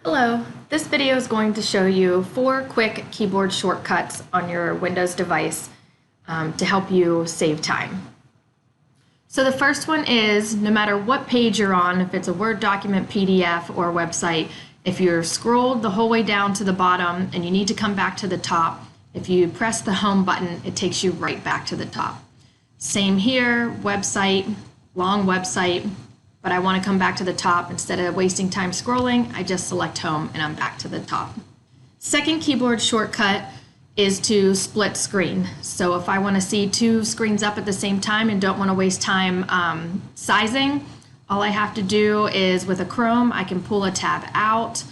Hello, this video is going to show you 4 quick keyboard shortcuts on your Windows device to help you save time. So the first one is, no matter what page you're on, if it's a Word document, PDF, or website, if you're scrolled the whole way down to the bottom and you need to come back to the top, if you press the home button, it takes you right back to the top. Same here, website, long website, but I want to come back to the top. Instead of wasting time scrolling, I just select home and I'm back to the top. Second keyboard shortcut is to split screen. So if I want to see 2 screens up at the same time and don't want to waste time sizing, all I have to do is with a Chrome, I can pull a tab out,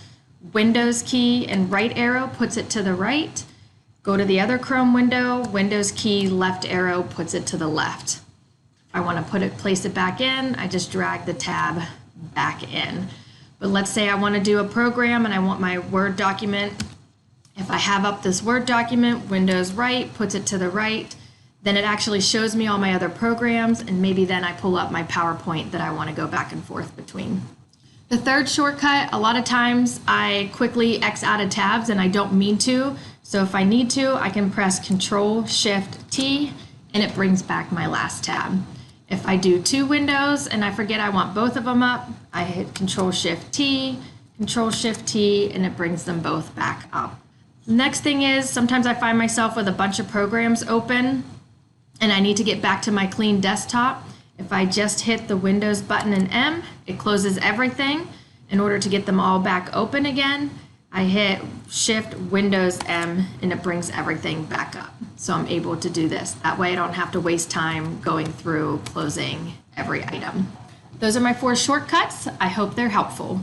Windows key and right arrow puts it to the right, go to the other Chrome window, Windows key, left arrow puts it to the left. I want to place it back in, I just drag the tab back in. But let's say I want to do a program and I want my Word document. If I have up this Word document, Windows right, puts it to the right, then it actually shows me all my other programs, and maybe then I pull up my PowerPoint that I want to go back and forth between. The third shortcut, a lot of times I quickly X out of tabs and I don't mean to, so if I need to, I can press Control-Shift-T and it brings back my last tab. If I do 2 windows and I forget I want both of them up, I hit Control-Shift-T, Control-Shift-T, and it brings them both back up. The next thing is, sometimes I find myself with a bunch of programs open and I need to get back to my clean desktop. If I just hit the Windows button and M, it closes everything. In order to get them all back open again, I hit Shift Windows M and it brings everything back up. So I'm able to do this. That way I don't have to waste time going through closing every item. Those are my 4 shortcuts. I hope they're helpful.